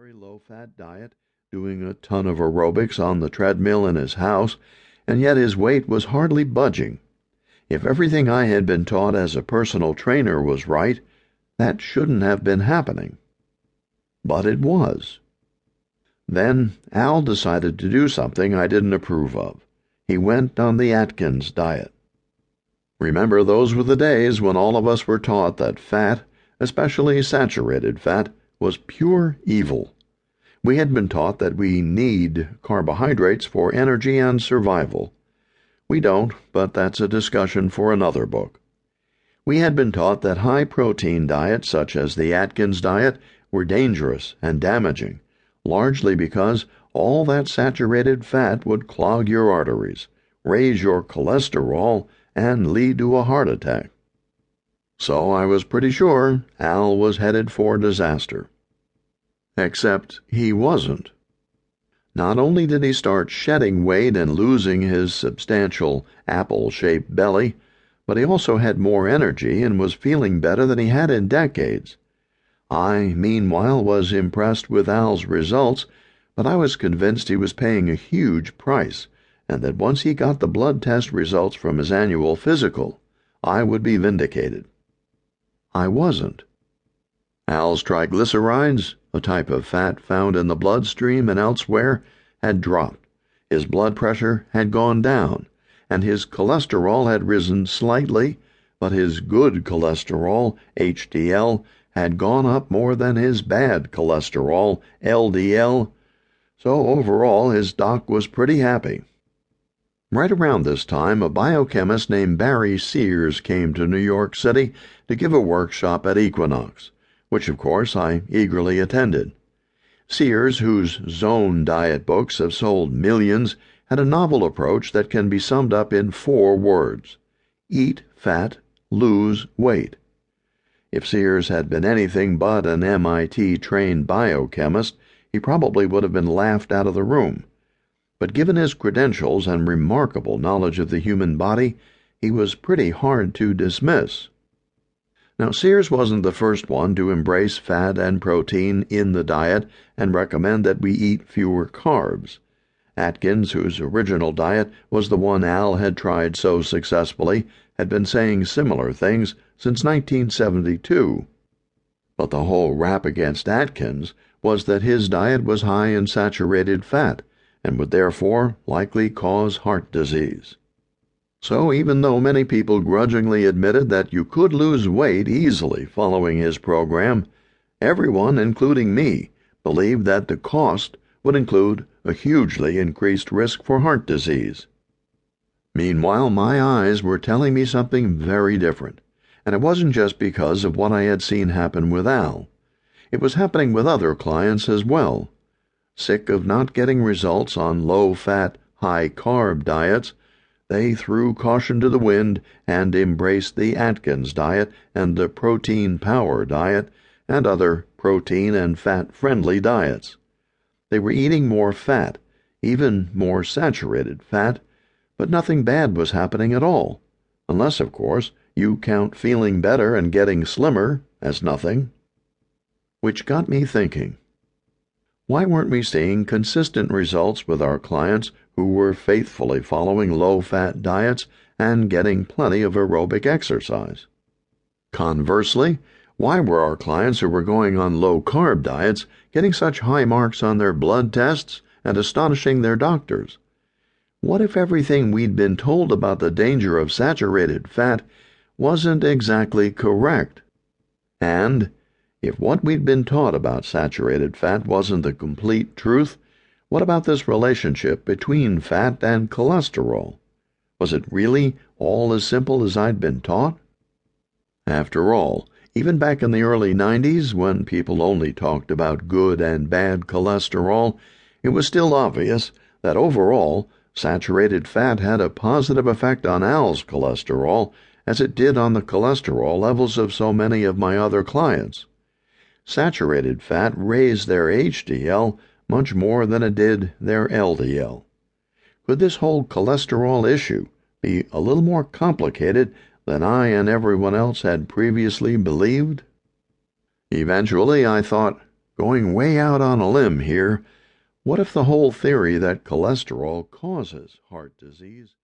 very low-fat diet, doing a ton of aerobics on the treadmill in his house, and yet his weight was hardly budging. If everything I had been taught as a personal trainer was right, that shouldn't have been happening. But it was. Then Al decided to do something I didn't approve of. He went on the Atkins diet. Remember, those were the days when all of us were taught that fat, especially saturated fat, was pure evil. We had been taught that we need carbohydrates for energy and survival. We don't, but that's a discussion for another book. We had been taught that high-protein diets, such as the Atkins diet, were dangerous and damaging, largely because all that saturated fat would clog your arteries, raise your cholesterol, and lead to a heart attack. So I was pretty sure Al was headed for disaster. Except he wasn't. Not only did he start shedding weight and losing his substantial apple-shaped belly, but he also had more energy and was feeling better than he had in decades. I, meanwhile, was impressed with Al's results, but I was convinced he was paying a huge price, and that once he got the blood test results from his annual physical, I would be vindicated. I wasn't. Al's triglycerides, a type of fat found in the bloodstream and elsewhere, had dropped. His blood pressure had gone down, and his cholesterol had risen slightly, but his good cholesterol, HDL, had gone up more than his bad cholesterol, LDL, so overall his doc was pretty happy. Right around this time, a biochemist named Barry Sears came to New York City to give a workshop at Equinox, which of course I eagerly attended. Sears, whose Zone diet books have sold millions, had a novel approach that can be summed up in 4 words: eat fat, lose weight. If Sears had been anything but an MIT-trained biochemist, he probably would have been laughed out of the room. But given his credentials and remarkable knowledge of the human body, he was pretty hard to dismiss. Now, Sears wasn't the first one to embrace fat and protein in the diet and recommend that we eat fewer carbs. Atkins, whose original diet was the one Al had tried so successfully, had been saying similar things since 1972. But the whole rap against Atkins was that his diet was high in saturated fat, and would therefore likely cause heart disease. So even though many people grudgingly admitted that you could lose weight easily following his program, everyone, including me, believed that the cost would include a hugely increased risk for heart disease. Meanwhile, my eyes were telling me something very different, and it wasn't just because of what I had seen happen with Al. It was happening with other clients as well. Sick of not getting results on low-fat, high-carb diets, they threw caution to the wind and embraced the Atkins diet and the protein power diet and other protein and fat-friendly diets. They were eating more fat, even more saturated fat, but nothing bad was happening at all, unless, of course, you count feeling better and getting slimmer as nothing. Which got me thinking. Why weren't we seeing consistent results with our clients who were faithfully following low-fat diets and getting plenty of aerobic exercise? Conversely, why were our clients who were going on low-carb diets getting such high marks on their blood tests and astonishing their doctors? What if everything we'd been told about the danger of saturated fat wasn't exactly correct? And if what we'd been taught about saturated fat wasn't the complete truth, what about this relationship between fat and cholesterol? Was it really all as simple as I'd been taught? After all, even back in the early 90s, when people only talked about good and bad cholesterol, it was still obvious that overall, saturated fat had a positive effect on Al's cholesterol, as it did on the cholesterol levels of so many of my other clients. Saturated fat raised their HDL much more than it did their LDL. Could this whole cholesterol issue be a little more complicated than I and everyone else had previously believed? Eventually, I thought, going way out on a limb here. What if the whole theory that cholesterol causes heart disease